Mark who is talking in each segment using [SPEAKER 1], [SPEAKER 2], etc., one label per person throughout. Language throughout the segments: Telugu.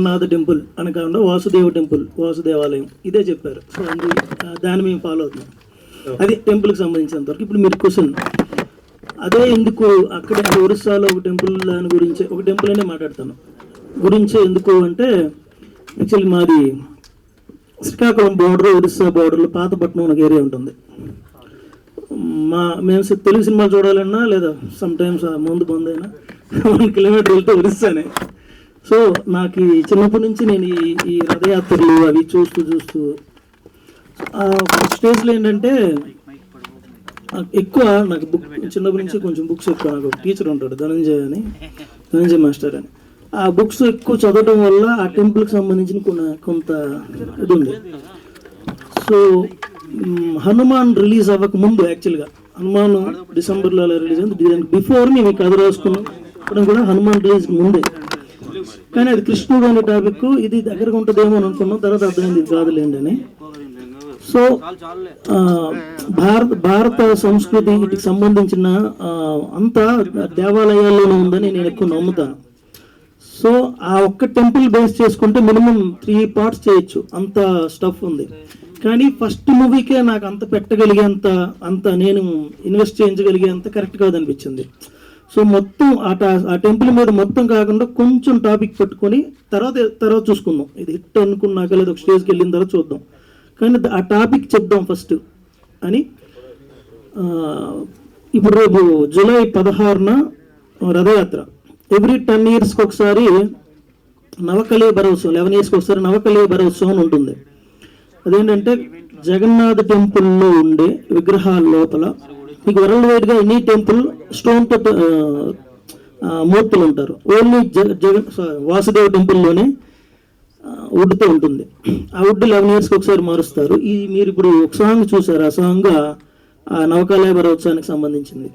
[SPEAKER 1] నాథ టెంపుల్ అని కాకుండా వాసుదేవ టెంపుల్, వాసుదేవాలయం ఇదే చెప్పారు. సో దాన్ని మేము ఫాలో అవుతున్నాం. అది టెంపుల్కి సంబంధించినంత వరకు. ఇప్పుడు మీరు క్వశ్చన్ అదే ఎందుకు అక్కడ ఒరిస్సాలో ఒక టెంపుల్ దాని గురించి, ఒక టెంపుల్ అనే మాట్లాడతాను గురించే ఎందుకు అంటే, యాక్చువల్లీ మాది శ్రీకాకుళం బోర్డర్, ఒరిస్సా బోర్డర్లో పాతపట్నం ఒక ఏరియా ఉంటుంది. మేము తెలుగు సినిమా చూడాలన్నా లేదా సమ్ టైమ్స్ ముందు అయినా 1 కిలోమీటర్ వెళ్తే ఒరిస్సానే. సో నాకు చిన్నప్పటి నుంచి నేను ఈ రథయాత్రలు అవి చూస్తూ స్టేజ్లో ఏంటంటే ఎక్కువ నాకు చిన్నప్పటి నుంచి కొంచెం బుక్స్ ఎక్కువ. నాకు టీచర్ ఉంటాడు ధనంజయ మాస్టర్ అని. ఆ బుక్స్ ఎక్కువ చదవడం వల్ల ఆ టెంపుల్కి సంబంధించిన కొంత ఇది ఉంది. సో హనుమాన్ రిలీజ్ అవ్వక ముందు, యాక్చువల్గా హనుమాన్ డిసెంబర్లో అలా రిలీజ్ అయింది. దానికి బిఫోర్ మేము కథ రాసుకున్నాం కూడా హనుమాన్ రిలీజ్ ముందే. కానీ అది కృష్ణుడు అనే టాపిక్, ఇది దగ్గరగా ఉంటుందేమో అని అనుకున్నాం. తర్వాత అర్థమైంది ఇది కాదులేండి అని. సో భారత సంస్కృతి వీటికి సంబంధించిన అంతా దేవాలయాల్లోనే ఉందని నేను ఎక్కువ నమ్ముతాను. సో ఆ ఒక్క టెంపుల్ బేస్ చేసుకుంటే మినిమం 3 parts చేయొచ్చు, అంత స్టఫ్ ఉంది. కానీ ఫస్ట్ మూవీకే నాకు అంత పెట్టగలిగేంత, అంత నేను ఇన్వెస్ట్ చేయించగలిగేంత కరెక్ట్ కాదనిపించింది. సో మొత్తం ఆ టెంపుల్ మీద మొత్తం కాకుండా కొంచెం టాపిక్ పెట్టుకొని తర్వాత చూసుకుందాం. ఇది హిట్ అనుకున్నాక లేదా ఒక స్టేజ్కి వెళ్ళిన తర్వాత చూద్దాం. కానీ ఆ టాపిక్ చెప్దాం ఫస్ట్ అని. ఇప్పుడు రేపు జూలై 16న రథయాత్ర. ఎవ్రీ 10 yearsకి ఒకసారి నవకళేబర ఉత్సవం, 11 yearsకి ఒకసారి నవకళేబర ఉత్సవం అని ఉంటుంది. అదేంటంటే జగన్నాథ టెంపుల్లో ఉండే విగ్రహాల లోపల మీకు వరల్డ్ వైడ్గా ఎనీ టెంపుల్ స్టోన్తో మూర్తులు ఉంటారు. ఓన్లీ వాసుదేవ టెంపుల్లోనే వుడ్తో ఉంటుంది. ఆ వుడ్ 11 yearsకి ఒకసారి మారుస్తారు. మీరు ఇప్పుడు ఒక సాంగ్ చూసారు, ఆ సాంగ్ ఆ నవకళేబర ఉత్సవానికి సంబంధించింది.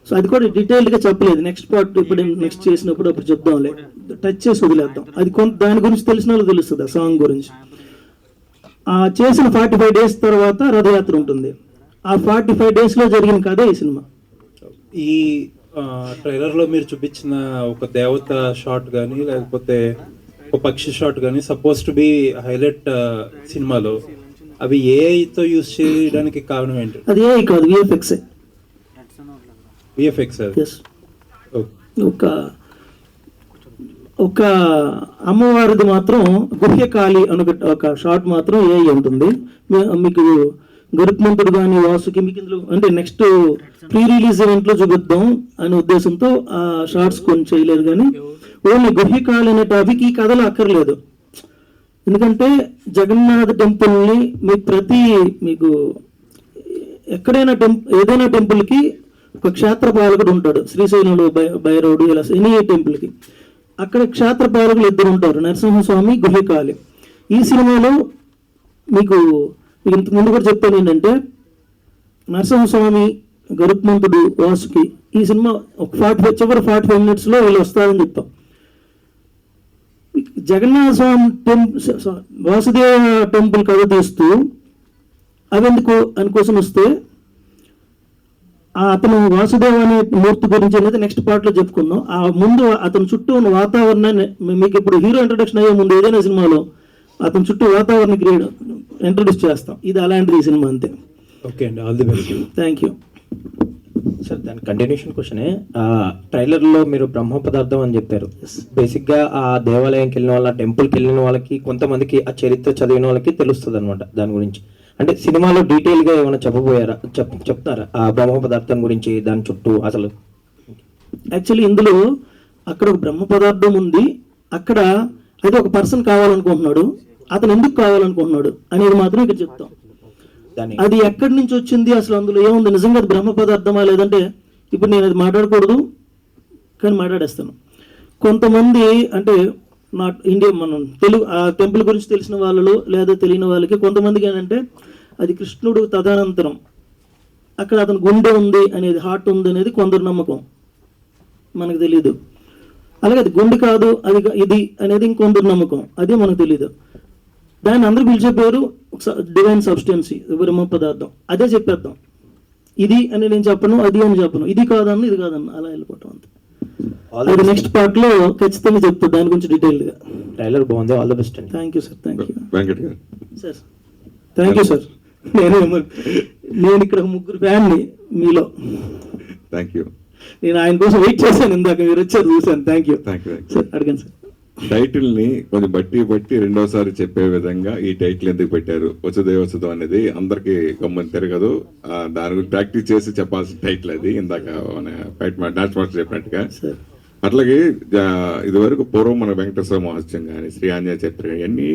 [SPEAKER 1] సో అది కూడా డీటెయిల్డ్గా చెప్పలేదు. నెక్స్ట్ పార్ట్ ఇప్పుడు నెక్స్ట్ చేసినప్పుడు అప్పుడు చెప్దాంలే, టచ్ చేసి వదిలేద్దాం. అది దాని గురించి తెలిసిన వాళ్ళు తెలుస్తుంది ఆ సాంగ్ గురించి. చేసిన 45 days తర్వాత రథయాత్ర ఉంటుంది. ఆ 45 daysలో జరిగిన కథే ఈ సినిమా.
[SPEAKER 2] ఈ ట్రైలర్లో మీరు చూపించిన ఒక దేవత షాట్ కానీ లేకపోతే ఒక పక్షి షాట్ కానీ సపోజ్ టు బి హైలైట్ సినిమాలో, అవి ఏఐతో యూజ్ చేయడానికి కారణం ఏంటి?
[SPEAKER 1] అది ఏఐ కాదు, విఎఫ్ఎక్స్. ఒక అమ్మవారిది మాత్రం గుహ్యకాళి అని ఒక షాట్ మాత్రం ఏఐ ఉంటుంది. మీకు గరుత్మంతుడు కానీ వాసుకి మీకు ఇందులో అంటే నెక్స్ట్ ప్రీ రిలీజ్ ఈవెంట్లో చూపిద్దాం అనే ఉద్దేశంతో ఆ షార్ట్స్ కొన్ని చేయలేదు. కానీ ఓన్లీ గుహ్యకాళి అనే టాపిక్ ఈ కథలో అక్కర్లేదు. ఎందుకంటే జగన్నాథ టెంపుల్ని మీకు ఎక్కడైనా ఏదైనా టెంపుల్కి ఒక క్షేత్రపాలకుడు ఉంటాడు. శ్రీశైలంలో భైరవుడు, ఇలా ఎనీ టెంపుల్కి అక్కడ క్షేత్రపాలకులు 2 ఉంటారు, నరసింహస్వామి, గుహ్యకాళి. ఈ సినిమాలో మీకు ఇంత ముందు కూడా చెప్పాను ఏంటంటే, నరసింహస్వామి, గరుత్మంతుడు, వాసుకి ఈ సినిమా ఒక 45 minutesలో వీళ్ళు వస్తారని చెప్తాం. జగన్నాథ స్వామి వాసుదేవ టెంపుల్ కథ తీస్తూ అవెందుకు అని కోసం వస్తే, అతను వాసుదేవ అనే మూర్తి గురించి అనేది నెక్స్ట్ పార్ట్లో చెప్పుకుందాం. ఆ ముందు అతని చుట్టూ ఉన్న వాతావరణాన్ని, మీకు ఇప్పుడు హీరో ఇంట్రొడక్షన్ అయ్యే ముందు ఏదైనా సినిమాలో అతని చుట్టూ వాతావరణ ఇంట్రొడ్యూస్ చేస్తాం. ఇది అలాంటిది ఈ సినిమా, అంతే.
[SPEAKER 2] ఓకే అండి, all the best.
[SPEAKER 1] Thank you
[SPEAKER 3] sir. దాని కంటిన్యూషన్ క్వశ్చనే, ట్రైలర్లో మీరు బ్రహ్మ పదార్థం అని చెప్పారు. బేసిక్గా ఆ దేవాలయంకి వెళ్ళిన వాళ్ళ, టెంపుల్కి వెళ్ళిన వాళ్ళకి, కొంతమందికి ఆ చరిత్ర చదివిన వాళ్ళకి తెలుస్తుంది అనమాట దాని గురించి. అంటే సినిమాలో డీటెయిల్గా ఏమైనా చెప్పబోయారా, చెప్తారా ఆ బ్రహ్మ పదార్థం గురించి, దాని చుట్టూ అసలు?
[SPEAKER 1] యాక్చువల్లీ ఇందులో అక్కడ ఒక బ్రహ్మ పదార్థం ఉంది. అక్కడ అయితే ఒక పర్సన్ కావాలనుకుంటున్నాడు, అతను ఎందుకు కావాలనుకుంటున్నాడు అనేది మాత్రం ఇక్కడ చెప్తాం. అది ఎక్కడి నుంచి వచ్చింది, అసలు అందులో ఏముంది, నిజంగా అది బ్రహ్మ పదార్థమా లేదంటే, ఇప్పుడు నేను అది మాట్లాడకూడదు కానీ మాట్లాడేస్తాను. కొంతమంది అంటే మనం ఆ టెంపుల్ గురించి తెలిసిన వాళ్ళు లేదా తెలియని వాళ్ళకి కొంతమందికి ఏంటంటే, అది కృష్ణుడు తదనంతరం అక్కడ అతను గుండె ఉంది అనేది, హార్ట్ ఉంది అనేది కొందరు నమ్మకం, మనకు తెలియదు. అలాగే అది గుండె కాదు, అది ఇది అనేది ఇంకొందరు నమ్మకం, అది మనకు తెలియదు. దాన్ని అందరూ పిలిచే పేరు డివైన్ సబ్స్టెన్సీ, బ్రహ్మ పదార్థం. అదే చెప్పేద్దాం. ఇది అని నేను చెప్పను, అది అని చెప్పను, ఇది కాదన్న ఇది కాదన్న అలా వెళ్ళిపోవటం అంతే. అది నెక్స్ట్ పార్ట్ లో ఖచ్చితంగా చెప్తా దాని గురించి డీటెయిల్ గా.
[SPEAKER 3] ట్రైలర్ బాగుంది, ఆల్ ద బెస్ట్ అండి.
[SPEAKER 1] Thank you sir, thank you
[SPEAKER 4] Venkat గారు.
[SPEAKER 1] సార్. Thank you sir. నేను ఇక్కడ ముగ్గురు ఫ్యాన్ని మీలో.
[SPEAKER 4] Thank you.
[SPEAKER 1] నేను ఆయన కోసం వెయిట్ చేశాను, ఇందాక మీరు వచ్చారు చూశాను. Thank you sir. అడగండి సార్.
[SPEAKER 4] టైటిల్ ని కొంచెం బట్టి రెండోసారి చెప్పే విధంగా ఈ టైటిల్ ఎందుకు పెట్టారు? వసుదేవసుతం అనేది అందరికి గమ్మని తిరగదు, దాని గురించి ప్రాక్టీస్ చేసి చెప్పాల్సిన టైటిల్ అది. ఇందాక డాన్స్ మాస్టర్ చెప్పినట్టుగా అట్లాగే ఇదివరకు పూర్వం మన వెంకటేశ్వర మహోత్సవం కానీ శ్రీ ఆంజనేయ చరిత్ర కానీ అన్ని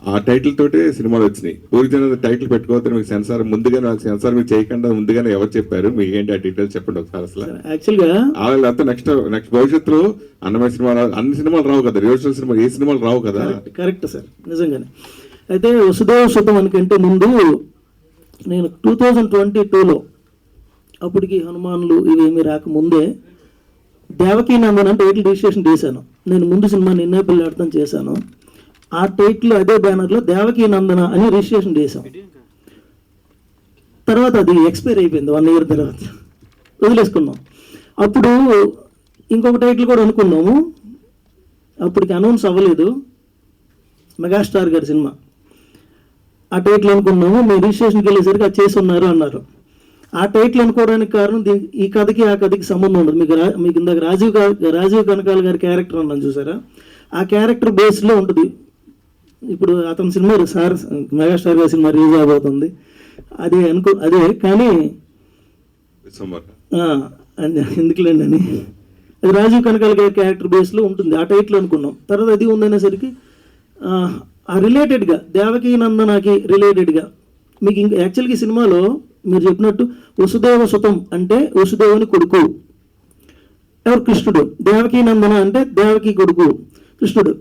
[SPEAKER 4] ఆ టైటిల్ తోటే సినిమాలు వచ్చినాయి. పూర్వజన టైటిల్ పెట్టుకోవద్దని మీకు సెన్సార్ ముందుగానే సెన్సార్ మీకు చేయకుండా ముందుగానే ఎవరు చెప్పారు? మీకు ఏంటి ఆ డీటెయిల్స్ చెప్పండి ఒకసారి. అసలు
[SPEAKER 1] యాక్చువల్గా
[SPEAKER 4] అంతా నెక్స్ట్ భవిష్యత్తులో అన్నమయ్య సినిమాలు అన్ని సినిమాలు రావు కదా, రివర్సల్ సినిమా ఏ సినిమాలు రావు కదా.
[SPEAKER 1] కరెక్ట్ సార్, నిజంగానే. అయితే వసుదేవ సుతం అనికంటే ముందు నేను 2022లో అప్పటికి హనుమాన్లు ఇవేమీ రాకముందే దేవకీ నందన్ అంటే టైటిల్ రిజిస్ట్రేషన్ చేశాను. నేను ముందు సినిమా నిన్నే పెళ్ళాడతాం చేశాను. ఆ టైటిల్ అదే బ్యానర్లో దేవకీ నందన అని రిజిస్ట్రేషన్ చేశాం. తర్వాత అది ఎక్స్పైర్ అయిపోయింది 1 year తర్వాత, వదిలేసుకున్నాం. అప్పుడు ఇంకొక టైటిల్ కూడా అనుకున్నాము, అప్పటికి అనౌన్స్ అవ్వలేదు, మెగాస్టార్ గారి సినిమా. ఆ టైటిల్ అనుకున్నాము. మేము రిజిస్ట్రేషన్కి వెళ్ళేసరికి అది చేసి ఉన్నారు అన్నారు. ఆ టైటిల్ అనుకోవడానికి కారణం ఈ కథకి ఆ కథకి సంబంధం ఉండదు. మీకు ఇందాక రాజీవ్ కనకాల గారి క్యారెక్టర్ అన్నాను చూసారా, ఆ క్యారెక్టర్ బేస్లో ఉంటుంది. ఇప్పుడు అతని సినిమా మెగాస్టార్ గారి సినిమా రిలీజ్ అవబోతుంది, అదే కానీ ఎందుకులేండి అని అది రాజీవ్ కనకాల గారి క్యారెక్టర్ బేస్లో ఉంటుంది. ఆ టైటిల్ అనుకున్నాం. తర్వాత అది ఉందనేసరికి ఆ రిలేటెడ్గా దేవకీ నందనకి రిలేటెడ్గా మీకు ఇంకా యాక్చువల్గా ఈ సినిమాలో మీరు చెప్పినట్టు వసుదేవ సుతం అంటే వసుదేవుని కొడుకు ఎవరు? కృష్ణుడు. దేవకీ నందన అంటే దేవకీ కొడుకు కృష్ణుడు.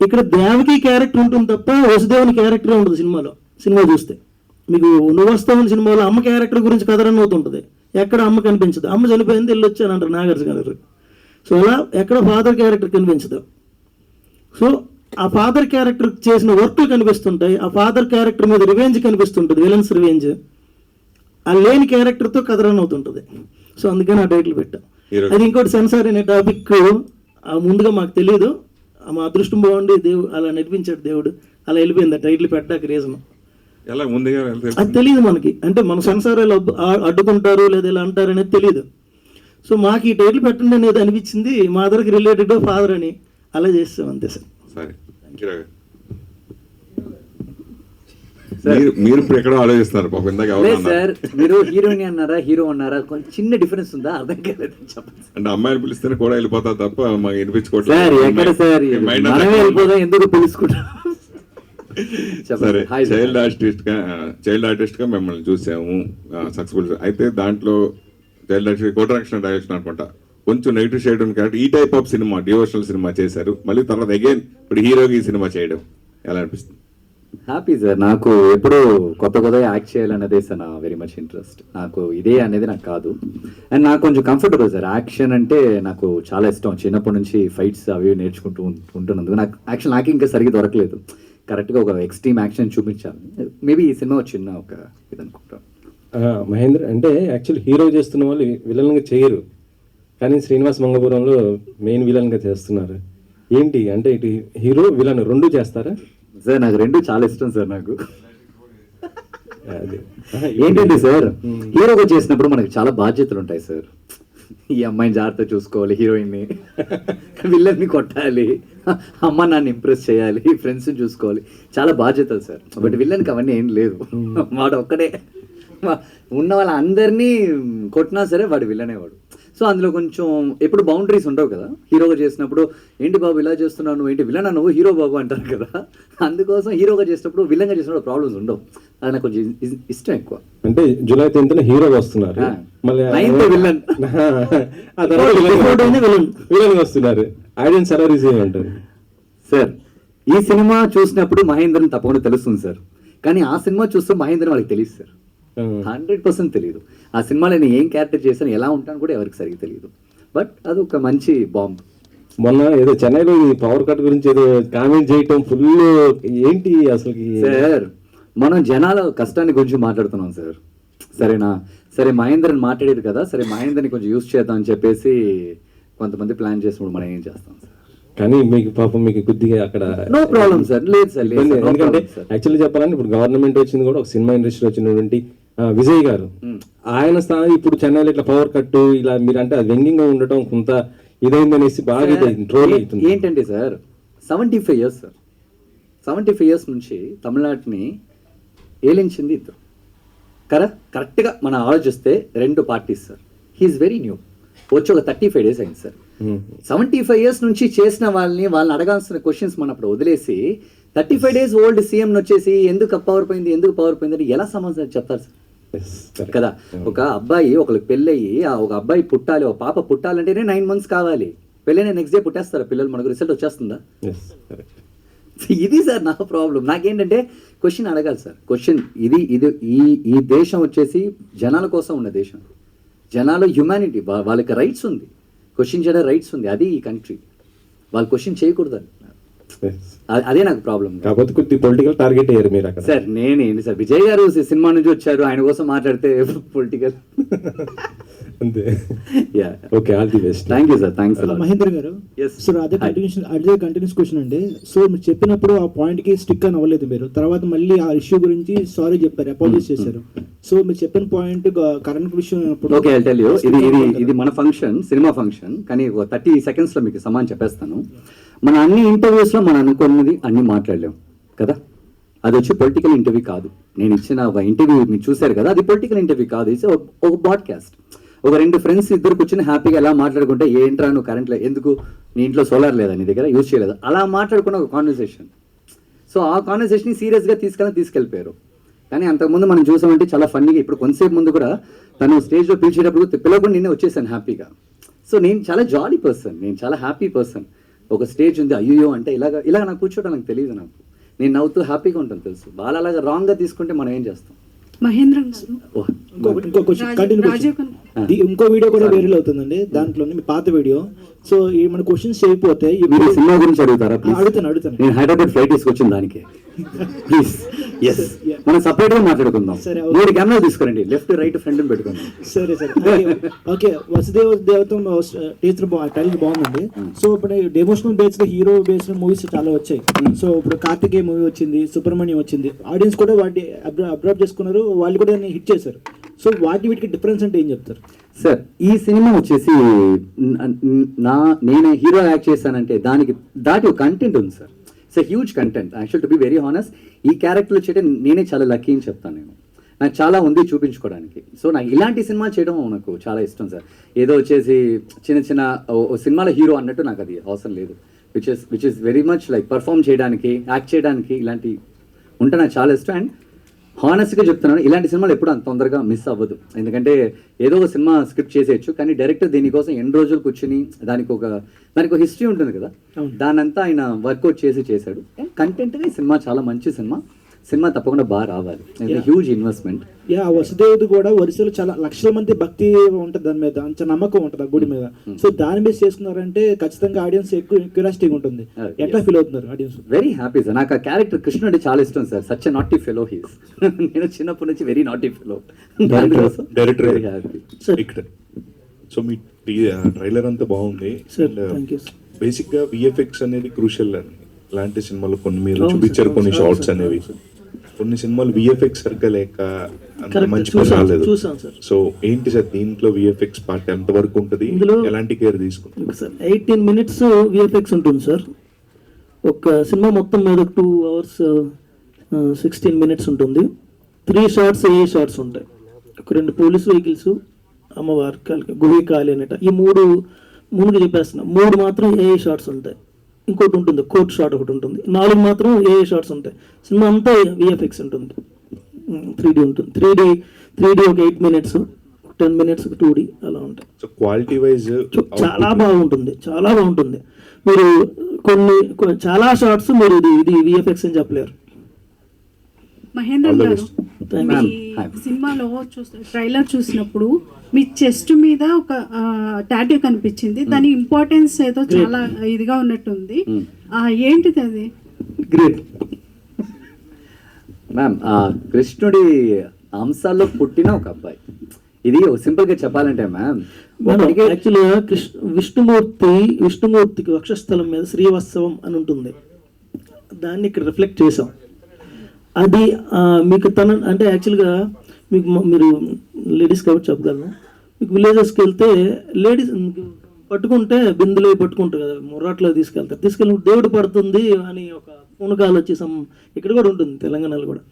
[SPEAKER 1] ఇక్కడ దేవకీ క్యారెక్టర్ ఉంటుంది తప్ప వసుదేవుని క్యారెక్టరే ఉంటుంది సినిమా చూస్తే. మీకు నువ్వు వస్తావని సినిమాలో అమ్మ క్యారెక్టర్ గురించి కథ రన్ అవుతుంటుంది, ఎక్కడ అమ్మ కనిపించదు. అమ్మ చనిపోయింది వెళ్ళి వచ్చాను అంటారు నాగార్జున గారు. సో అలా ఎక్కడ ఫాదర్ క్యారెక్టర్ కనిపించదు. సో ఆ ఫాదర్ క్యారెక్టర్ చేసిన వర్క్లు కనిపిస్తుంటాయి, ఆ ఫాదర్ క్యారెక్టర్ మీద రివెంజ్ కనిపిస్తుంటుంది, విలన్స్ రివెంజ్. ఆ లేని క్యారెక్టర్తో కథ రన్ అవుతుంటుంది. సో అందుకని ఆ టైటిల్ పెట్టాం. అది ఇంకోటి సెన్సార్ అనే టాపిక్ ముందుగా మాకు తెలియదు, మా అదృష్టం బాగుండి దేవుడు అలా నడిపించాడు, దేవుడు అలా వెళ్ళిపోయింది ఆ టైటిల్ పెట్టడానికి రీజన్. అది తెలియదు మనకి, అంటే మన సెన్సార్ అడ్డుకుంటారు లేదా ఇలా అంటారు అనేది తెలియదు. సో మాకు ఈ టైటిల్ పెట్టండి అనేది అనిపించింది, మా అందరికి రిలేటెడ్ ఫాదర్ అని అలా చేస్తాం అంతే సార్.
[SPEAKER 4] మీరు ఇప్పుడు ఎక్కడో ఆలోచిస్తున్నారు పాపం. ఇందాక
[SPEAKER 5] సార్ మీరు హీరోయిన్ అన్నారా హీరో అన్నారా, కొంచెం చిన్న డిఫరెన్స్ ఉందా? అర్థం కాలేదు చెప్పండి.
[SPEAKER 4] అంటే అమ్మాయిని పిలిస్తేనే కూడా వెళ్ళిపోతా తప్ప మాకు వినిపించుకోవట్లేదు
[SPEAKER 5] సార్. ఎక్కడ సార్ మనమే వెళ్ళిపోదాం, ఎందుకు పిలుచుకుంటాం?
[SPEAKER 4] సరే, చైల్డ్ ఆర్టిస్ట్ గా మిమ్మల్ని చూసాము సక్సెస్ఫుల్. అయితే దాంట్లో చైల్డ్ ఆర్టిస్ట్ కోటరక్షణ డైరెక్షన్ అనుకుంటా కొంచెం నెగిటివ్ షేడ్ ఉన్న కాబట్టి ఈ type of cinema devotional cinema చేశారు. మళ్ళీ తర్వాత అగైన్ ఇప్పుడు హీరోకి ఈ సినిమా చేయడం ఎలా అనిపిస్తుంది?
[SPEAKER 5] Happy sir. నాకు ఎప్పుడు కొత్తగా యాక్ట్ చేయాలనేదే సార్ నా వెరీ మచ్ ఇంట్రెస్ట్. నాకు ఇదే అనేది నాకు కాదు, అండ్ నాకు కొంచెం కంఫర్టబుల్ సార్. యాక్షన్ అంటే నాకు చాలా ఇష్టం. చిన్నప్పటి నుంచి ఫైట్స్ అవి నేర్చుకుంటూ ఉంటున్నందుకు నాకు నాకే ఇంకా సరిగ్గా దొరకలేదు. కరెక్ట్గా ఒక ఎక్స్ట్రీమ్ యాక్షన్ చూపించాలి. మేబీ ఈ సినిమా చిన్న ఒక ఇది అనుకుంటాను.
[SPEAKER 6] మహేంద్ర అంటే యాక్చువల్లీ హీరో చేస్తున్న వాళ్ళు విలన్గా చేయరు, కానీ శ్రీనివాస్ మంగపురంలో మెయిన్ విలన్గా చేస్తున్నారు. ఏంటి అంటే ఇటు హీరో విలన్ రెండు చేస్తారా?
[SPEAKER 5] సార్ నాకు రెండు చాలా ఇష్టం సార్. నాకు ఏంటంటే సార్ హీరోగా చేసినప్పుడు మనకి చాలా బాధ్యతలు ఉంటాయి సార్. ఈ అమ్మాయిని జాగ్రత్త చూసుకోవాలి, హీరోయిన్ని, విల్లన్ని కొట్టాలి, అమ్మ నాన్న ఇంప్రెస్ చేయాలి, ఫ్రెండ్స్ని చూసుకోవాలి, చాలా బాధ్యతలు సార్. బట్ విల్లన్కి అవన్నీ ఏం లేదు. వాడు ఒక్కడే ఉన్న వాళ్ళందరినీ కొట్టినా సరే వాడు విల్లనే వాడు. సో అందులో కొంచెం ఎప్పుడు బౌండరీస్ ఉండవు కదా. హీరోగా చేసినప్పుడు ఏంటి బాబు ఇలా చేస్తున్నావు, నువ్వు ఏంటి విలన్ నువ్వు హీరో బాబు అంటారు కదా. అందుకోసం హీరోగా చేసినప్పుడు విలన్గా చేసినప్పుడు ప్రాబ్లమ్స్ ఉండవు. అది నాకు కొంచెం ఇష్టం ఎక్కువ.
[SPEAKER 6] అంటే జూలై 10th హీరోగా వస్తున్నారు, మళ్ళీ
[SPEAKER 5] విలన్
[SPEAKER 6] విలన్ వస్తున్నారు. ఆడియన్స్ ఎలా రిసీవ్ అంటారు
[SPEAKER 5] సార్? ఈ సినిమా చూసినప్పుడు మహేంద్రన్ తప్పకుండా తెలుస్తుంది సార్, కానీ ఆ సినిమా చూస్తే మహేంద్రన్ వాళ్ళకి తెలియదు సార్. 100% తెలియదు. ఆ సినిమాలో నేను ఏం క్యారెక్టర్ చేశాను, ఎలా ఉంటాను కూడా ఎవరికి సరిగ్గా తెలియదు. బట్ అది ఒక మంచి బాంబ్.
[SPEAKER 6] మొన్న ఏదో చెన్నైలో పవర్ కట్ గురించి ఏదో కామెంట్ చేయటం ఫుల్ ఏంటి అసలు
[SPEAKER 5] సార్? మనం జనాల కష్టాన్ని గురించి మాట్లాడుతున్నాం సార్, సరేనా? సరే మహేంద్రని మాట్లాడారు కదా, సరే మహేంద్రని కొంచెం యూజ్ చేద్దాం అని చెప్పేసి కొంతమంది ప్లాన్ చేసినప్పుడు మనం ఏం చేస్తాం సార్?
[SPEAKER 6] కానీ మీకు పాపం మీకు కొద్దిగా అక్కడ
[SPEAKER 5] నో ప్రాబ్లం సార్, లేదు సార్, లేదు
[SPEAKER 6] ఇబ్బంది.
[SPEAKER 5] సార్, no
[SPEAKER 6] ఎందుకంటే
[SPEAKER 5] problem, sir.
[SPEAKER 6] యాక్చువల్లీ చెప్పాలంటే ఇప్పుడు గవర్నమెంట్ వచ్చింది కూడా ఒక సినిమా ఇండస్ట్రీ వచ్చినటువంటి విజయ్ గారు, ఆయన స్థానం ఇప్పుడు చెన్నైలో ఇట్లా పవర్ కట్ ఇలా మీరు అంటే అది వ్యంగ్యంగా ఉండటం కొంత ఇదైందనేసి బాగా ట్రోల్ అవుతుంది.
[SPEAKER 5] ఏంటంటే సార్ 75 ఇయర్స్ సార్, 75 ఇయర్స్ నుంచి తమిళనాడుని ఏలించింది ఇద్దరు. కరెక్ట్గా మనం ఆలోచిస్తే 2 parties sir. He's very new, వచ్చి ఒక 35 డేస్ అయింది సార్. 75 ఇయర్స్ నుంచి చేసిన వాళ్ళని అడగాల్సిన క్వశ్చన్స్ మనం అప్పుడు వదిలేసి 35 డేస్ ఓల్డ్ సీఎం వచ్చేసి ఎందుకు పవర్ పోయింది అని ఎలా సమాధానం చెప్తారు సార్? కదా, ఒక అబ్బాయి ఒకరికి పెళ్ళయ్యి ఒక అబ్బాయి పుట్టాలి, ఒక పాప పుట్టాలంటేనే 9 months కావాలి. పెళ్ళైన నెక్స్ట్ డే పుట్టేస్తారా పిల్లలు? మనకు రిజల్ట్ వచ్చేస్తుందా? ఇది సార్ నా ప్రాబ్లం. నాకేంటంటే క్వశ్చన్ అడగాలి సార్. క్వశ్చన్ ఇది ఈ దేశం వచ్చేసి జనాల కోసం ఉన్న దేశం. జనాలు హ్యుమానిటీ, వాళ్ళకి రైట్స్ ఉంది, క్వశ్చన్ చేయడం రైట్స్ ఉంది. అది ఈ కంట్రీ. వాళ్ళు క్వశ్చన్ చేయకూడదు. అదే నాకు ప్రాబ్లం.
[SPEAKER 6] కాకపోతే కొద్ది పొలిటికల్ టార్గెట్ అయ్యారు మీరు అక్కడ.
[SPEAKER 5] సార్ నేనేంటి సార్, విజయ్ గారు సినిమా నుంచి వచ్చారు, ఆయన కోసం మాట్లాడితే పొలిటికల్.
[SPEAKER 6] అంతే. Okay, all the best.
[SPEAKER 5] Thank you sir, thanks.
[SPEAKER 7] Mahendra garu, so అదే కంటిన్యూస్ క్వశ్చన్ అండి. సో మీరు చెప్పినప్పుడు ఆ పాయింట్ కి స్టిక్ అని అవ్వలేదు మీరు, తర్వాత మళ్ళీ ఆ ఇష్యూ గురించి సారీ చెప్పారు, అపాలజీస్ చేశారు. సో మీరు చెప్పిన పాయింట్ కరెంట్ విషయం.
[SPEAKER 5] ఓకే, ఐ టెల్ యూ, ఇది మన ఫంక్షన్, సినిమా ఫంక్షన్, కానీ 30 seconds లో మీకు సమాన్ చెప్పేస్తాను. మన అన్ని ఇంటర్వ్యూస్ లో మనం అనుకున్నది అన్ని మాట్లాడలేం కదా. అది వచ్చి పొలిటికల్ ఇంటర్వ్యూ కాదు. నేను ఇచ్చిన ఒక ఇంటర్వ్యూ మీరు చూశారు కదా, అది పొలిటికల్ ఇంటర్వ్యూ కాదు. ఇది ఒక బాడ్కాస్ట్. ఒక 2 ఫ్రెండ్స్ ఇద్దరు కూర్చొని హ్యాపీగా ఎలా మాట్లాడుకుంటే, ఏంట్రా నువ్వు కరెంట్ ఎందుకు, నీ ఇంట్లో సోలార్ లేదా, నీ దగ్గర యూజ్ చేయలేదు, అలా మాట్లాడుకున్న ఒక కాన్వర్సేషన్. సో ఆ కాన్వర్సేషన్ సీరియస్గా తీసుకెళ్ళిపోయారు. కానీ అంతకుముందు మనం చూసామంటే చాలా ఫన్నీగా. ఇప్పుడు కొంతసేపు ముందు కూడా తను స్టేజ్లో పిలిచేటప్పుడు పిలవకుండా నిన్నే వచ్చేసాను హ్యాపీగా. సో నేను చాలా జాలీ పర్సన్, నేను చాలా హ్యాపీ పర్సన్. ఒక స్టేజ్ ఉంది, అయ్యో అంటే ఇలాగ నాకు కూర్చోవడం నాకు తెలియదు. నేను నవ్వుతూ హ్యాపీగా ఉంటాను తెలుసు. వాళ్ళు అలాగా రాంగ్గా తీసుకుంటే మనం ఏం చేస్తాం?
[SPEAKER 8] మహేంద్ర గారు,
[SPEAKER 7] ఇంకో క్వశ్చన్ కంటిన్యూ. ఇంకో వీడియో కూడా వైరల్ అవుతుందండి, దాంట్లోనే మీ పాత వీడియో. సో ఈ మన క్వశ్చన్స్ చేయకపోతే
[SPEAKER 5] మీరు సినిమా గురించి అడుగుతారా?
[SPEAKER 7] అడుగుతాను.
[SPEAKER 5] నేను హైదరాబాద్ ఫ్లైట్ తీసుకొచ్చిన దానికి ప్లీజ్. ఎస్, మనం సపరేట్ గా మాట్లాడుకుందాం. 3 కెమెరాలు తీసుకురండి, లెఫ్ట్ రైట్ ఫ్రంట్ పెట్టుకుందాం.
[SPEAKER 7] సరే సరే, ఓకే. వసుదేవ దేవతం టీచర్ టైటిల్ బాగుందండి. సో ఇప్పుడు డెమోషనల్ బేస్డ్, హీరో బేస్డ్ మూవీస్ చాలా వచ్చాయి. సో ఇప్పుడు కార్తికేయ మూవీ వచ్చింది, సుబ్రహ్మణ్యం వచ్చింది. ఆడియన్స్ కూడా వాటి అబ్జర్వ్ చేసుకున్నారు, వాళ్ళు కూడా హిట్ చేశారు. సో వీటికి డిఫరెన్స్ అంటే ఏం చెప్తారు
[SPEAKER 5] సార్? ఈ సినిమా వచ్చేసి నేను హీరో యాక్ట్ చేశానంటే దాటి ఒక కంటెంట్ ఉంది sir. It's huge content. Actual to be very honest, ఈ క్యారెక్టర్లో చేయడం నేనే చాలా లక్కీ అని చెప్తాను. నాకు చాలా ఉంది చూపించుకోవడానికి. సో నాకు ఇలాంటి సినిమా చేయడం నాకు చాలా ఇష్టం సార్. ఏదో వచ్చేసి చిన్న సినిమాలో హీరో అన్నట్టు నాకు అది అవసరం లేదు. Which is very much like perform చేయడానికి, యాక్ట్ చేయడానికి ఇలాంటి ఉంటే నాకు చాలా ఇష్టం. అండ్ హానెస్ట్గా చెప్తున్నాను, ఇలాంటి సినిమాలు ఎప్పుడు అంత తొందరగా మిస్ అవ్వదు. ఎందుకంటే ఏదో ఒక సినిమా స్క్రిప్ట్ చేసేయచ్చు, కానీ డైరెక్టర్ దీనికోసం ఎన్ని రోజులు కూర్చుని దానికి ఒక హిస్టరీ ఉంటుంది కదా, దానంతా ఆయన వర్కౌట్ చేశాడు. కంటెంట్గా ఈ సినిమా చాలా మంచి సినిమా తప్పకుండా బాగా రావాలి. Huge investment.
[SPEAKER 7] వసుదేవుడు కూడా వరుసలో చాలా లక్షల మంది భక్తి ఉంటుంది, దాని మీద అంత నమ్మకం ఉంటుంది ఆ గుడి మీద. సో దాని మీద చేసుకున్నారంటే ఖచ్చితంగా ఆడియన్స్ ఎక్కువ క్యూరియాసిటీగా ఉంటుంది. ఎట్లా ఫీల్ అవుతున్నారు ఆడియన్స్?
[SPEAKER 5] Very happy sir. నాకు ఆ క్యారెక్టర్ కృష్ణుడు చాలా ఇష్టం sir. Such a naughty fellow he's. నేను చిన్నప్పటి నుంచి వెరీ నాటీ ఫెలో.
[SPEAKER 9] డైరెక్టర్ ఇక్కడ. సో మీ ట్రైలర్ అంతా బాగుంది. బేసిక్ గా విఎఫ్ఎక్స్ అనేది క్రూషియల్. ఇలాంటి సినిమాలు కొన్ని మీరు చూపించారు, కొన్ని షార్ట్స్ అనేవి. కొన్ని సినిమాలు విఎఫ్ఎక్స్ సరిగ్గా లేక అంత మంచి పని రాలేదు. సో ఏంటి సార్ దీంట్లో విఎఫ్ఎక్స్ పార్ట్ ఎంత వరకు ఉంటుంది, ఎలాంటి కేర్ తీసుకుంటారు
[SPEAKER 1] సార్? 18 minutes విఎఫ్ఎక్స్ ఉంటుంది సార్. ఒక సినిమా మొత్తం మీద 2 hours 16 minutes ఉంటుంది. 3 shots ఏ షార్ట్స్ ఉంటాయి. ఒక 2 పోలీస్ వెహికల్స్, అమ్మవారి గుహి కాలి అనేట, ఈ మూడు చెప్పేస్తున్నా. 3 మాత్రం ఏ షార్ట్స్ ఉంటాయి. ఇంకోటి ఉంటుంది కోర్ట్ షాట్, ఒకటి ఉంటుంది. 4 మాత్రం ఏ షార్ట్స్ ఉంటాయి. సినిమా అంతా విఎఫ్ఎక్స్ ఉంటుంది. 3D ఉంటుంది. 3D ఒక 8 minutes, 10 minutes 2D అలా ఉంటాయి.
[SPEAKER 9] సో క్వాలిటీ వైజ్
[SPEAKER 1] చాలా బాగుంటుంది. మీరు చాలా షార్ట్స్ మీరు ఇది విఎఫ్ఎక్స్ అని చెప్పలేరు.
[SPEAKER 8] మహేంద్ర గారు, మీ సినిమాలో ట్రైలర్ చూసినప్పుడు మీ చెస్ట్ మీద ఒక టాటూ కనిపించింది. దాని ఇంపార్టెన్స్ ఏదో చాలా ఇదిగా ఉన్నట్టుంది. ఏంటిది అది?
[SPEAKER 1] గ్రేట్
[SPEAKER 5] మ్యామ్, కృష్ణుడి అంశాల్లో పుట్టిన ఒక అబ్బాయి. ఇది సింపుల్గా చెప్పాలంటే మ్యామ్,
[SPEAKER 1] యాక్చువల్గా విష్ణుమూర్తికి వక్షస్థలం మీద శ్రీవత్సవం అని ఉంటుంది, దాన్ని ఇక్కడ రిఫ్లెక్ట్ చేసాం. అది మీకు అంటే యాక్చువల్గా మీరు లేడీస్ కాబట్టి చెప్పగలను. మీకు విలేజెస్కి వెళ్తే లేడీస్ పట్టుకుంటే బిందులో పట్టుకుంటారు కదా, ముర్రాట్లో తీసుకెళ్ళి దేవుడు పడుతుంది అని ఒక పూనకాలు వచ్చి ఇక్కడ కూడా ఉంటుంది తెలంగాణలో కూడా.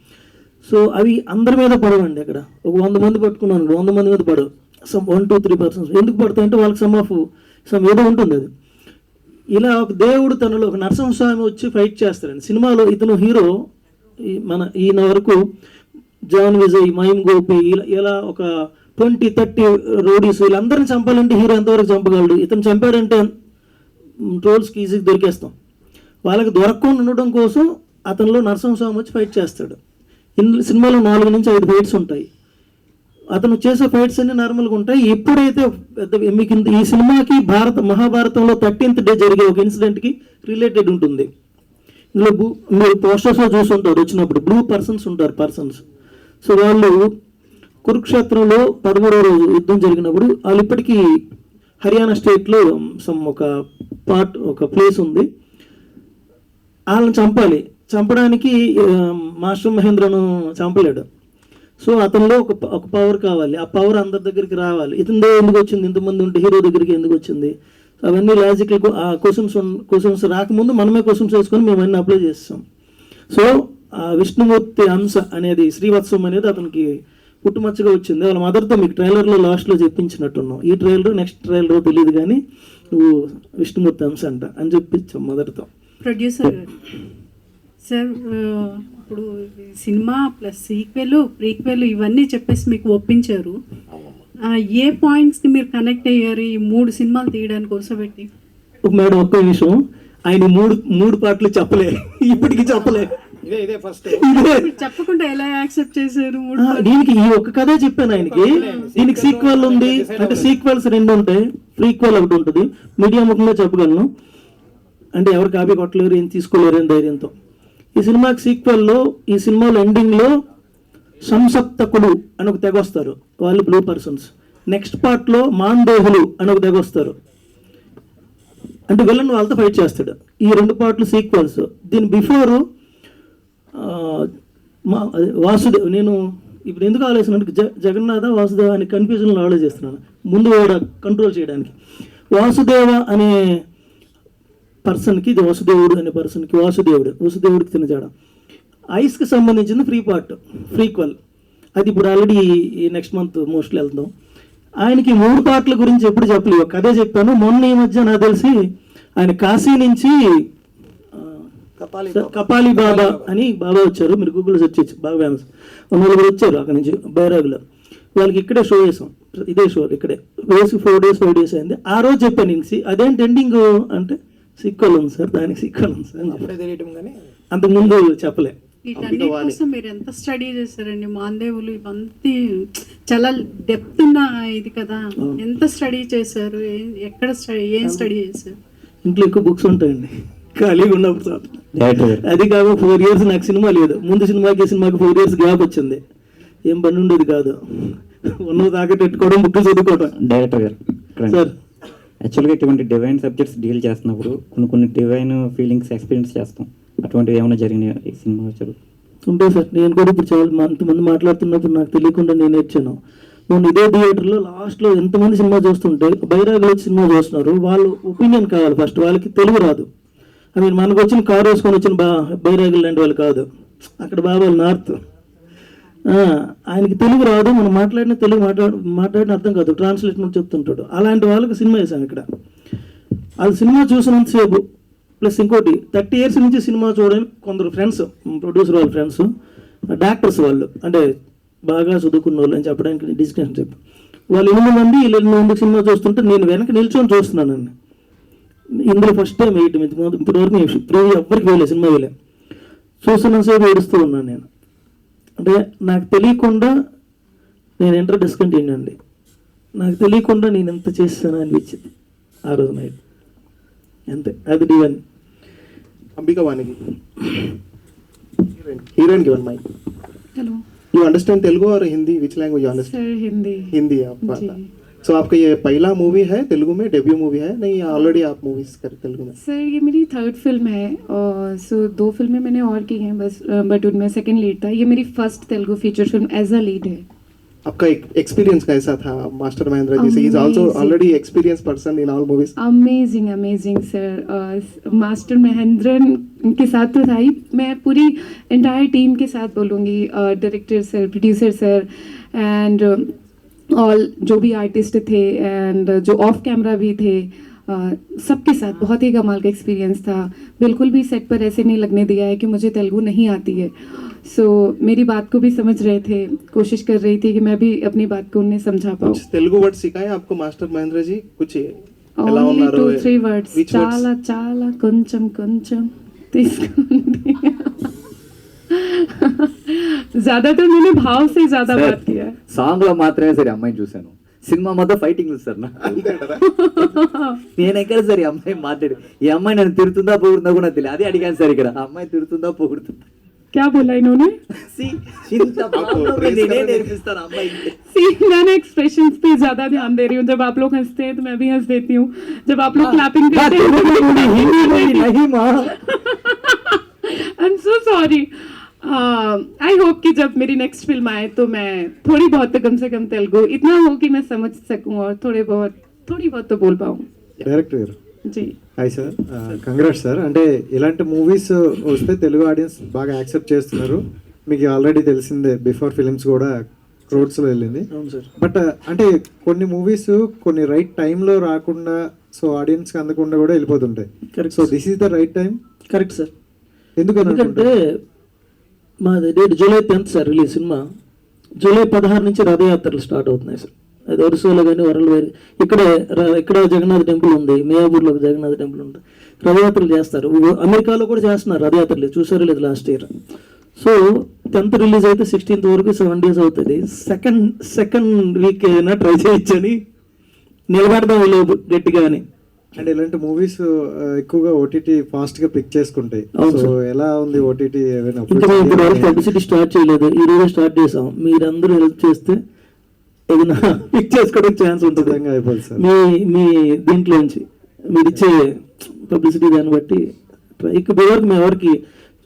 [SPEAKER 1] సో అవి అందరి మీద పడవండి. అక్కడ ఒక 100 మంది పట్టుకున్నాను, 100 మంది మీద పడవు. 1, 2, 3 persons ఎందుకు పడతాయంటే వాళ్ళకి సమ్ ఏదో ఉంటుంది. అది ఇలా ఒక దేవుడు తనలో ఒక నరసింహస్వామి వచ్చి ఫైట్ చేస్తారండి సినిమాలో. ఇతను హీరో ఈయన వరకు జాన్ విజయ్, మహిమ్ గోపి ఇలా ఒక 20-30 రోడీస్ వీళ్ళందరినీ చంపాలంటే హీరో ఎంతవరకు చంపగలడు? ఇతను చంపాడంటే ట్రోల్స్కి ఈజీగా దొరికేస్తాం. వాళ్ళకి దొరకకుండా ఉండడం కోసం అతనిలో నరసింహస్వామి వచ్చి ఫైట్ చేస్తాడు. సినిమాలో 4 నుంచి 5 ఫైట్స్ ఉంటాయి. అతను చేసే ఫైట్స్ అన్ని నార్మల్గా ఉంటాయి. ఎప్పుడైతే మీకు ఈ సినిమాకి మహాభారతంలో 13th డే జరిగే ఒక ఇన్సిడెంట్కి రిలేటెడ్ ఉంటుంది. ఇందులో మీరు పోస్టర్స్లో చూస్తుంటారు వచ్చినప్పుడు బ్లూ పర్సన్స్ ఉంటారు. సో వాళ్ళు కురుక్షేత్రంలో 13వ రోజు యుద్ధం జరిగినప్పుడు వాళ్ళు ఇప్పటికీ హర్యానా స్టేట్లో ఒక ప్లేస్ ఉంది, వాళ్ళని చంపాలి. చంపడానికి మాస్టర్ మహేంద్రను చంపలేడు. సో అతనిలో ఒక పవర్ కావాలి, ఆ పవర్ అందరి దగ్గరికి రావాలి. ఇతనిదే ఎందుకు వచ్చింది, ఇంతమంది ఉంటే హీరో దగ్గరికి ఎందుకు వచ్చింది, అవన్నీ లాజికల్ క్వశ్చన్స్ రాకముందు మనమే క్వశ్చన్స్ వేసుకొని మేము అన్నీ అప్లై చేస్తాం. సో ఆ విష్ణుమూర్తి అంశ అనేది శ్రీవత్సవం అనేది అతనికి పుట్టుమచ్చగా వచ్చింది. వాళ్ళ మదర్తో మీకు ట్రైలర్లో లాస్ట్లో చెప్పించినట్టున్నాం. ఈ ట్రైలర్ నెక్స్ట్ ట్రైలర్ తెలియదు కానీ నువ్వు విష్ణుమూర్తి అంశ అంట అని చెప్పించాం మదర్తో.
[SPEAKER 8] ప్రొడ్యూసర్ సార్, ఇప్పుడు సినిమా ప్లస్ ప్రీక్వెల్ ఇవన్నీ చెప్పేసి మీకు ఒప్పించారు. ఏ పాయింట్స్కి మీరు కనెక్ట్ అయ్యారు ఈ 3 సినిమాలు తీయడానికి కూర్చోబెట్టి?
[SPEAKER 1] మేడం ఒక్క నిమిషం, ఆయన మూడు పాటలు చెప్పలే, ఇప్పటికి చెప్పలే.
[SPEAKER 8] చెప్పకుండా ఎలా యాక్సెప్ట్ చేశారు?
[SPEAKER 1] దీనికి ఈ ఒక్క కథే చెప్పాను ఆయనకి. దీనికి సీక్వెల్ ఉంది అంటే సీక్వెల్స్ 2 ఉంటాయి, ప్రీక్వెల్ ఒకటి ఉంటుంది. మీడియా ముఖంగా చెప్పగలను అంటే ఎవరు కాపీ కొట్టలేరు, ఏం తీసుకోలేరు అని ధైర్యంతో. ఈ సినిమాకి సీక్వెల్లో ఈ సినిమాలో ఎండింగ్లో సంసప్తకులు అని ఒక తెగ వస్తారు, వాళ్ళు బ్లూ పర్సన్స్. నెక్స్ట్ పార్ట్లో మాండోహులు అని ఒక తెగ వస్తారు, అంటే విలన్ వాళ్ళతో ఫైట్ చేస్తాడు. ఈ 2 పార్ట్లు సీక్వెల్స్. దీని బిఫోర్ వాసుదేవ్, నేను ఇప్పుడు ఎందుకు ఆలోచిస్తున్నాను జగన్నాథ వాసుదేవ అని కన్ఫ్యూజన్లో ఆలోచిస్తున్నాను. ముందు వాడు కంట్రోల్ చేయడానికి వాసుదేవ అనే పర్సన్కి, వాసుదేవుడు అనే పర్సన్కి వాసుదేవుడికి తినజాడ ఐస్కి సంబంధించిన ప్రీక్వెల్. అది ఇప్పుడు ఆల్రెడీ నెక్స్ట్ మంత్ మోస్ట్లీ వెళ్తాం. ఆయనకి 3 పార్ట్ల గురించి ఎప్పుడు చెప్పలేదు, కథే చెప్పాను. మొన్న ఈ మధ్య నాకు తెలిసి ఆయన కాశీ నుంచి కపాలి బాబా అని బాబా వచ్చారు, మీరు గూగుల్లో సెర్చ్ చేయొచ్చు, బాగా ఫేమస్. 4 వచ్చారు అక్కడ నుంచి బైరాగులో. వాళ్ళకి ఇక్కడే షో వేసాం, ఇదే షో ఇక్కడే వేసి 4 days 5 days అయింది. ఆ రోజు చెప్పాను నేను అదేంటి ఎండింగ్ అంటే సీక్వెల్ ఉంది సార్, దానికి సీక్వెల్ ఉంది సార్ అంతకుముందు చెప్పలే.
[SPEAKER 8] వీటన్నిటికోసం మీరు ఎంత స్టడీ చేశారండి? మాందేవులు ఇవంతా చాలా డెప్త్ ఉన్న ఇది కదా, ఎంత స్టడీ చేశారు? ఎక్కడ ఏం స్టడీ చేశారు?
[SPEAKER 1] ఇంట్లో ఎక్కువ బుక్స్ ఉంటాయండి ఖాళీగా ఉన్నప్పుడు సార్. అది కాక 4 years నాకు సినిమా లేదు. ముందు సినిమాకి 4 years గ్యాప్ వచ్చింది, ఏం పని ఉండేది కాదు. ఉన్నది తాకట్టు పెట్టుకోవడం, బుక్లు చదువుకోవడం.
[SPEAKER 10] డైరెక్టర్ గారు
[SPEAKER 1] సార్,
[SPEAKER 10] యాక్చువల్గా ఇటువంటి డివైన్ సబ్జెక్ట్స్ డీల్ చేస్తున్నప్పుడు కొన్ని డివైన్ ఫీలింగ్స్ ఎక్స్పీరియన్స్ చేస్తాం. అటువంటివి ఏమైనా జరిగినాయి ఈ సినిమా
[SPEAKER 1] ఉంటాయి సార్. నేను కూడా ఇప్పుడు చాలా అంతమంది మాట్లాడుతున్నప్పుడు నాకు తెలియకుండా నేను నేర్చాను. నేను ఇదే థియేటర్లో లాస్ట్లో ఎంతమంది సినిమా చూస్తుంటే బైరాగులు వచ్చి సినిమా చూస్తున్నారు, వాళ్ళు ఒపీనియన్ కావాలి ఫస్ట్. వాళ్ళకి తెలుగు రాదు. మనకు వచ్చిన కారు వేసుకొని వచ్చిన బైరాగులు లాంటి వాళ్ళు కాదు, అక్కడ బాబాలు నార్త్. ఆయనకి తెలుగు రాదు, మనం మాట్లాడిన తెలుగు మాట్లాడిన అర్థం కాదు, ట్రాన్స్లేషన్ చెప్తుంటాడు. అలాంటి వాళ్ళకి సినిమా వేసాను ఇక్కడ. వాళ్ళు సినిమా చూసినంతసేపు ప్లస్ ఇంకోటి 30 years నుంచి సినిమా చూడడానికి కొందరు ఫ్రెండ్స్, ప్రొడ్యూసర్ వాళ్ళ ఫ్రెండ్స్, డాక్టర్స్ వాళ్ళు, అంటే బాగా చదువుకున్న వాళ్ళు అని చెప్పడానికి డిస్కషన్ చెప్పి వాళ్ళు 8 మంది 8 మంది సినిమా చూస్తుంటే నేను వెనక నిల్చొని చూస్తున్నానండి. ఇందులో ఫస్ట్ టైం 8 ఇప్పటివరకు ప్రివ్యూ ఎవ్వరికి వేయలేదు, సినిమా వేయలే. చూస్తున్నంతసేపు ఏడుస్తూ ఉన్నాను నేను. అంటే నాకు తెలియకుండా నేను ఎంటర్ డిస్కంటిన్యూ అండి, నాకు తెలియకుండా నేను ఎంత చేస్తాను అనిపించింది ఆ రోజు నైట్. అంతే, అది డివైన్.
[SPEAKER 11] అంబికా వానికి heroine given my.
[SPEAKER 8] Hello,
[SPEAKER 11] you understand Telugu or Hindi? Which language you understand?
[SPEAKER 8] Hindi.
[SPEAKER 11] Hindi. So आपका ये पहला मूवी है तेलुगु में, डेब्यू मूवी है नहीं, ऑलरेडी आप मूवीज कर तेलुगु में?
[SPEAKER 12] सर ये मेरी 3rd फिल्म है, और सो 2 फिल्में मैंने और की हैं बस, बट उनमें सेकंड लीड था। ये मेरी first Telugu feature film as a lead है।
[SPEAKER 11] आपका एक्सपीरियंस कैसा था मास्टर महेंद्र जी से? He is also already experience person in all movies.
[SPEAKER 12] Amazing amazing sir. Master Mahendran के साथ तो था ही, मैं पूरी एंटायर टीम के साथ बोलूँगी, director sir, producer sir, and all जो भी आर्टिस्ट थे एंड जो ऑफ कैमरा भी थे, सबके साथ बहुत ही कमाल का एक्सपीरियंस था। बिल्कुल भी सेट पर ऐसे नहीं लगने दिया है कि मुझे तेलुगु नहीं आती है। सो मेरी बात को भी समझ रहे थे, कोशिश कर रही थी कि मैं भी अपनी बात को उन्हें समझा पाऊँ।
[SPEAKER 11] कुछ तेलुगु वर्ड सिखाए आपको मास्टर महेंद्र जी? कुछ
[SPEAKER 12] Only 2-3 words. చాలా చాలా కొంచెం కొంచెం తీసుకోండి। ज्यादातर मैंने भाव से ज्यादा बात किया है।
[SPEAKER 5] సాంగ్ లో మాత్రమే సరే అమ్మాయిని చూశాను, సినిమా మొత్తం ఫైటింగ్ సార్ నా నేను ఎక్కడ సరే అమ్మాయి మాట్లాడి ఈ అమ్మాయి నన్ను తిడుతుందా పొగుడుతుందా కూడా తెలియదు, అదే అడిగాను సార్ ఇక్కడ, అమ్మాయి తిడుతుందా పొగుడుతుందా?
[SPEAKER 12] क्या बोला इन्होंने?
[SPEAKER 5] నేర్పిస్తాను అమ్మాయి।
[SPEAKER 12] मैंने एक्सप्रेशंस पे ज्यादा ध्यान दे रही हूँ। जब आप लोग हंसते हैं तो मैं भी हंस देती हूँ, जब आप लोग क्लैपिंग करते हैं I am so sorry. I hope कि जब मेरी नेक्स्ट फिल्म आए तो मैं थोड़ी बहुत तो कम से कम तेलुगु इतना हो कि मैं समझ सकूं और थोड़ी बहुत तो बोल पाऊँ।
[SPEAKER 7] డైరెక్టర్ గారు
[SPEAKER 12] जी
[SPEAKER 7] హాయ్ సార్, కంగ్రాట్స్ సార్. అంటే ఇలాంటి మూవీస్ వస్తే తెలుగు ఆడియన్స్ బాగా యాక్సెప్ట్ చేస్తున్నారు. మీకు ఆల్రెడీ తెలిసిందే, బిఫోర్ ఫిలిమ్స్ కూడా క్రోడ్స్లో వెళ్ళింది. బట్ అంటే కొన్ని మూవీస్ కొన్ని రైట్ టైంలో రాకుండా, సో ఆడియన్స్కి అందకుండా కూడా వెళ్ళిపోతుంటాయి. So this is the right time.
[SPEAKER 1] Correct sir.
[SPEAKER 7] ఎందుకంటే
[SPEAKER 1] మాది date July 10th sir release cinema. July 16 నుంచి రథయాత్రలు స్టార్ట్ అవుతున్నాయి సార్. అది ఒరిస్సాలో కానీ వరల్డ్ వైడ్ ఇక్కడ జగన్నాథ్ టెంపుల్ ఉంది, మియాపూర్లో జగన్నాథ్ టెంపుల్ ఉంది, రథయాత్రలు చేస్తారు. అమెరికాలో కూడా చేస్తున్నారు రథయాత్రలు, చూసారో లేదు last year. So 10th release అయితే 16th వరకు 7 days అవుతుంది. సెకండ్ వీక్ ఏదైనా ట్రై చేయొచ్చని నిలబెడదాం లోపు గట్టిగా అని.
[SPEAKER 7] అంటే ఇలాంటి మూవీస్ ఎక్కువగా ఓటీటీ ఫాస్ట్ గా పిక్ చేసుకుంటాయి. సో ఎలా ఉంది ఓటీటీ?
[SPEAKER 1] ఇంకా మేము ఇప్పుడు వరకు పబ్లిసిటీ స్టార్ట్ చేయలేదు, ఈ రోజే స్టార్ట్ చేసాం. మీరందరూ హెల్ప్ చేస్తే ఏదైనా పిక్ చేసుకోవడానికి ఛాన్స్ ఉంటుంది
[SPEAKER 7] అయిపోతుంది సార్.
[SPEAKER 1] మీ దీంట్లోంచి మీరు ఇచ్చే పబ్లిసిటీ దాన్ని బట్టి ఇక వరకు మేము ఎవరికి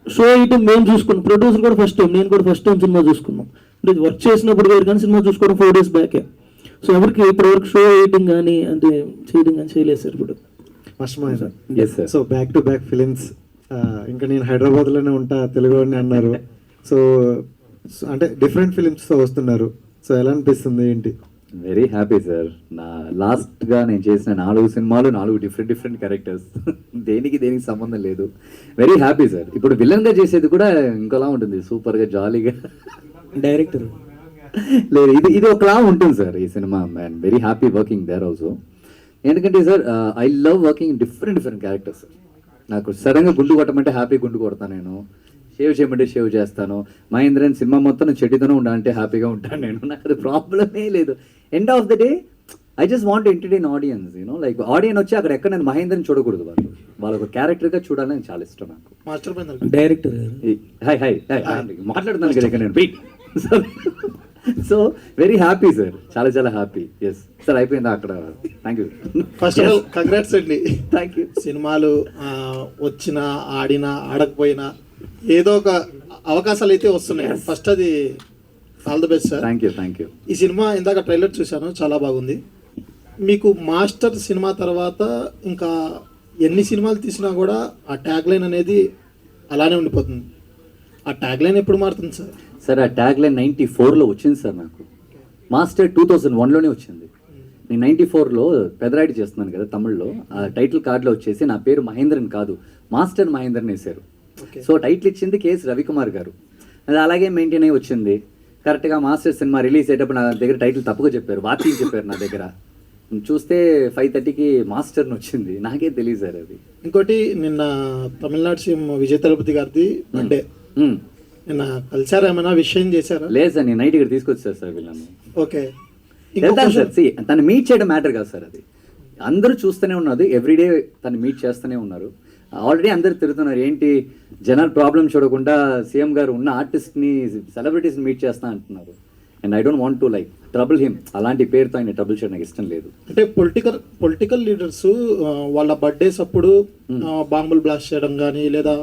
[SPEAKER 1] షో ఇయటం మేము చూసుకున్నాం. ప్రొడ్యూసర్ కూడా ఫస్ట్ టైం, నేను కూడా ఫస్ట్ టైం సినిమా చూసుకున్నాం. అంటే వర్క్ చేసినప్పుడు వేరు కానీ సినిమా చూసుకోవడం 4 days బ్యాకే. సో ఎవరికి ఇప్పటివరకు షో వేయటం కానీ అంటే చేయడం కానీ చేయలేదు సార్. ఇప్పుడు
[SPEAKER 7] so back to back films. ఇంకా నేను హైదరాబాద్లోనే ఉంటా, తెలుగు అని అన్నారు. సో అంటే డిఫరెంట్ ఫిలిమ్స్తో వస్తున్నారు. సో ఎలా అనిపిస్తుంది ఏంటి?
[SPEAKER 5] Very happy sir. నా లాస్ట్గా నేను చేసిన 4 సినిమాలు 4 డిఫరెంట్ క్యారెక్టర్స్, దేనికి సంబంధం లేదు. Very happy sir. ఇప్పుడు విలన్గా చేసేది కూడా ఇంకోలా ఉంటుంది, సూపర్గా జాలీగా.
[SPEAKER 1] డైరెక్టర్
[SPEAKER 5] లేదు, ఇది ఒకలా ఉంటుంది సార్ ఈ cinema. And very happy working there also. ఎందుకంటే sir I love working different characters. నాకు సడన్గా గుండు కొట్టమంటే హ్యాపీ గుండు కొడతాను నేను, షేవ్ చేయమంటే షేవ్ చేస్తాను. మహేంద్రన్ సినిమా మొత్తం నేను చెడ్డితోనే ఉండాలంటే హ్యాపీగా ఉంటాను నేను, నాకు అది ప్రాబ్లమే లేదు. End of the day I just want entertain audience, you know like audience వచ్చి అక్కడ ఎక్కడ నేను మహేంద్రన్ చూడకూడదు, వాళ్ళు ఒక క్యారెక్టర్గా చూడాలని చాలా ఇష్టం నాకు.
[SPEAKER 1] డైరెక్టర్
[SPEAKER 5] హాయ్ మాట్లాడుతున్నాను కదా ఇక్కడ నేను. సో వెరీ హ్యాపీ సార్, చాలా హ్యాపీ. ఎస్ సార్, అయిపోయిందా అక్కడ? Thank you.
[SPEAKER 11] First of all congrats అండి.
[SPEAKER 5] Thank you.
[SPEAKER 11] సినిమాలు వచ్చినా ఆడినా ఆడకపోయినా ఏదో ఒక అవకాశాలు అయితే వస్తున్నాయి. ఫస్ట్ అది all the best sir.
[SPEAKER 5] Thank you.
[SPEAKER 11] ఈ సినిమా ఇందాక ట్రైలర్ చూశాను, చాలా బాగుంది. మీకు మాస్టర్ సినిమా తర్వాత ఇంకా ఎన్ని సినిమాలు తీసినా కూడా ఆ ట్యాగ్ లైన్ అనేది అలానే ఉండిపోతుంది. ఆ ట్యాగ్ లైన్ ఎప్పుడు మారుతుంది సార్?
[SPEAKER 5] సార్ ఆ ట్యాగ్ లైన్ 94లో వచ్చింది సార్ నాకు. మాస్టర్ 2001లోనే వచ్చింది. నేను 94లో పెదరాయిడి చేస్తున్నాను కదా తమిళ్లో, ఆ టైటిల్ కార్డులో వచ్చేసి నా పేరు మహేంద్రన్ కాదు, మాస్టర్ మహేంద్రన్ వేశారు. సో టైటిల్ ఇచ్చింది కేఎస్ రవికుమార్ గారు. అది అలాగే మెయింటైన్ అయ్యి వచ్చింది. కరెక్ట్గా మాస్టర్ సినిమా రిలీజ్ అయ్యేటప్పుడు నా దగ్గర టైటిల్ తప్పుగా చెప్పారు, వాకింగ్ చెప్పారు నా దగ్గర. చూస్తే 5:30కి మాస్టర్ని వచ్చింది, నాకే తెలియదు సార్ అది.
[SPEAKER 11] ఇంకోటి నిన్న తమిళనాడు సీఎం విజయ్ తలపతి గారిది బర్త్డే, నిన్న కలిసారా, ఏమైనా విషయం చేశారా?
[SPEAKER 5] లేదు సార్, నేను నైట్ ఇక్కడ తీసుకొచ్చారు సార్ వీళ్ళని.
[SPEAKER 11] ఓకే
[SPEAKER 5] వెళ్తాను సార్. తను మీట్ చేయడం మ్యాటర్ కాదు సార్, అది అందరూ చూస్తూనే ఉన్నది, ఎవ్రీడే తను మీట్ చేస్తూనే ఉన్నారు. ఆల్రెడీ అందరు తిరుగుతున్నారు, ఏంటి జనాలు ప్రాబ్లం చూడకుండా సీఎం గారు ఉన్న ఆర్టిస్ట్ని సెలబ్రిటీస్ని మీట్ చేస్తా అంటున్నారు. And I don't want to like trouble him. అలాంటి పేరుతో ఆయన ట్రబుల్ చేయడం నాకు ఇష్టం లేదు.
[SPEAKER 11] అంటే పొలిటికల్ లీడర్స్ వాళ్ళ బర్త్డేస్ అప్పుడు బాంబులు బ్లాస్ట్ చేయడం కానీ లేదా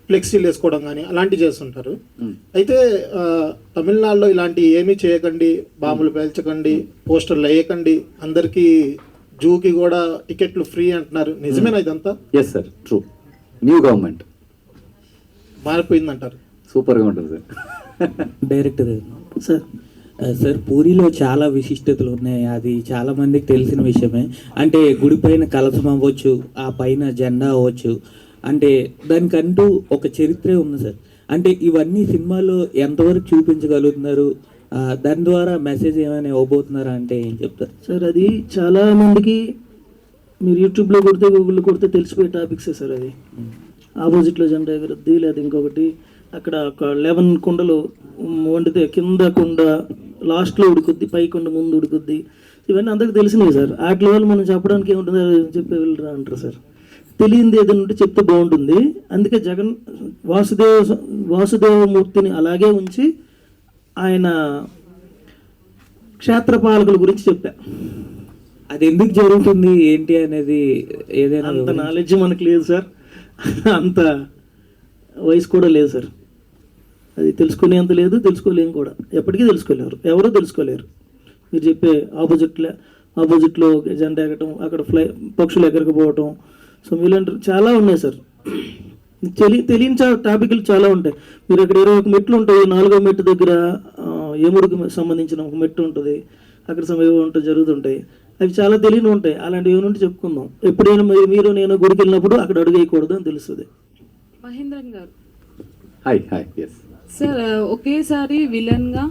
[SPEAKER 11] ఫ్లెక్సీలు వేసుకోవడం కానీ అలాంటివి చేస్తుంటారు. అయితే తమిళనాడులో ఇలాంటి ఏమీ చేయకండి, బాంబులు పేల్చకండి, పోస్టర్లు వేయకండి, అందరికీ జూకి కూడా టికెట్లు ఫ్రీ అంటున్నారు. నిజమేనా ఇదంతా?
[SPEAKER 5] Yes sir, true. New government
[SPEAKER 11] మారిపోయిందంటారు.
[SPEAKER 5] సూపర్గా ఉంటుంది సార్.
[SPEAKER 13] డైరెక్టర్
[SPEAKER 1] సార్
[SPEAKER 13] సార్ పూరిలో చాలా విశిష్టతలు ఉన్నాయి, అది చాలా మందికి తెలిసిన విషయమే. అంటే గుడి పైన కలశం అవ్వచ్చు, ఆ పైన జెండా అవ్వచ్చు, అంటే దానికంటూ ఒక చరిత్రే ఉంది సార్. అంటే ఇవన్నీ సినిమాలో ఎంతవరకు చూపించగలుగుతున్నారు, దాని ద్వారా మెసేజ్ ఏమైనా ఇవ్వబోతున్నారా అంటే ఏం చెప్తారు
[SPEAKER 1] సార్? అది చాలా మందికి మీరు యూట్యూబ్లో కొడితే గూగుల్లో కొడితే తెలిసిపోయే టాపిక్సే సార్. అది ఆపోజిట్లో జెండా ఎగురుద్ది, లేదా ఇంకొకటి అక్కడ ఒక 11 కుండలు వండితే కింద కుండ లాస్ట్లో ఉడుకుద్ది, పై కుండ ముందు ఉడుకుద్ది. ఇవన్నీ అందరికి తెలిసినవి సార్. వాటి వల్ల మనం చెప్పడానికి ఏముంటుంది చెప్పే వెళ్ళరా అంటారు సార్. తెలియంది ఏదైనా ఉంటే చెప్తే బాగుంటుంది. అందుకే జగన్ వాసుదేవమూర్తిని అలాగే ఉంచి ఆయన క్షేత్రపాలకుల గురించి చెప్పా.
[SPEAKER 13] అది ఎందుకు జరుగుతుంది ఏంటి అనేది ఏదైనా
[SPEAKER 1] అంత నాలెడ్జ్ మనకు లేదు సార్, అంత వయసు కూడా లేదు సార్. అది తెలుసుకునేంత లేదు, తెలుసుకోలేము కూడా. ఎప్పటికీ తెలుసుకోలేరు, ఎవరూ తెలుసుకోలేరు. మీరు చెప్పే ఆపోజిట్లో జెండా ఎగటం, అక్కడ పక్షులు ఎగరకపోవటం, సో మీలాంటి చాలా ఉన్నాయి సార్. తెలియని టాపిక్లు చాలా ఉంటాయి. మీరు అక్కడ 21 మెట్లు ఉంటాయి, 4వ మెట్టు దగ్గర యముడికి సంబంధించిన ఒక మెట్టు ఉంటుంది, అక్కడ సమయం ఉంటాయి జరుగుతుంటాయి. అవి చాలా తెలియని ఉంటాయి. అలాంటివి ఏమైనా చెప్పుకుందాం. ఎప్పుడైనా మీరు నేను గుడికి వెళ్ళినప్పుడు అక్కడ అడుగు వేయకూడదు అని తెలుస్తుంది.
[SPEAKER 14] మహేంద్రన్ గారు,
[SPEAKER 5] హాయ్ హాయ్. ఎస్
[SPEAKER 14] సార్, ఒకేసారి విలన్ గా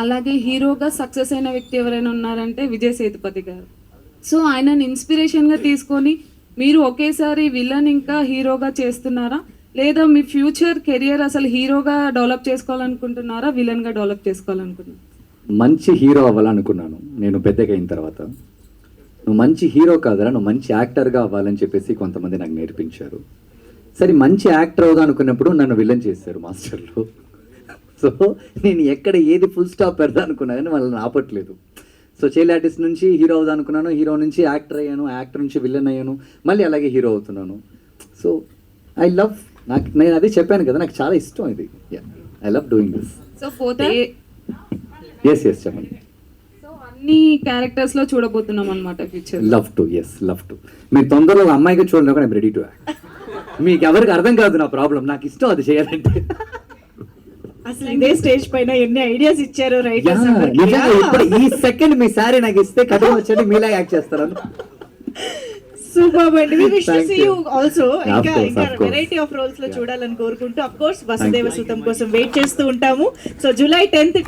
[SPEAKER 14] అలాగే హీరోగా సక్సెస్ అయిన వ్యక్తి ఎవరైనా ఉన్నారంటే విజయ్ సేతుపతి గారు. సో ఆయనని ఇన్స్పిరేషన్ గా తీసుకొని మీరు ఒకేసారి విలన్ ఇంకా హీరోగా చేస్తున్నారా, లేదా మీ ఫ్యూచర్ కెరియర్ అసలు హీరోగా డెవలప్ చేసుకోవాలనుకుంటున్నారా, విలన్ గా డెవలప్ చేసుకోవాలనుకుంటున్నారా?
[SPEAKER 5] మంచి హీరో అవ్వాలనుకున్నాను నేను పెద్దగా అయిన తర్వాత. నువ్వు మంచి హీరో కాదురా, నువ్వు మంచి యాక్టర్గా అవ్వాలని చెప్పేసి కొంతమంది నాకు నేర్పించారు. సరే మంచి యాక్టర్ అవుదా అనుకున్నప్పుడు నన్ను విలన్ చేశారు మాస్టర్లు. సో నేను ఎక్కడ ఏది ఫుల్ స్టాప్ పెడదా అనుకున్నా కానీ వాళ్ళని ఆపట్లేదు. సో చైల్డ్ ఆర్టిస్ట్ నుంచి హీరో అవుదా అనుకున్నాను, హీరో నుంచి యాక్టర్ అయ్యాను, యాక్టర్ నుంచి విలన్ అయ్యాను, మళ్ళీ అలాగే హీరో అవుతున్నాను. సో ఐ లవ్, నేను అదే చెప్పాను కదా, నాకు చాలా ఇష్టం ఇది. I love doing this.
[SPEAKER 14] So పోతే
[SPEAKER 5] ఎస్ చెప్పండి.
[SPEAKER 14] సో అన్ని క్యారెక్టర్స్ లో చూడబోతున్నాం అనమాట future.
[SPEAKER 5] Love to, yes love to. మీరు తొందరలో ఒక అమ్మాయిగా చూడండి, ఐమ్ రెడీ టు యాక్ట్. మీకు ఎవరికి అర్థం కాదు నా ప్రాబ్లం, నాకు ఇష్టం అది చేయాలంటే.
[SPEAKER 15] అసలు ఇదే స్టేజ్ పైన ఎన్ని ఐడియాస్ ఇచ్చారు
[SPEAKER 5] నిజంగా ఇప్పుడు ఈ సెకండ్ మీ సారీ నాకు ఇస్తే కథ వచ్చి మీలా యాక్ట్ చేస్తారు.
[SPEAKER 15] సూపర్ అండి. We wish to see you also ఇంకా వెరైటీ ఆఫ్ రోల్స్ లో చూడాలని కోరుకుంటూ, ఆఫ్ కోర్స్ వసుదేవ సుతం కోసం వెయిట్ చేస్తూ ఉంటాము. So July 10th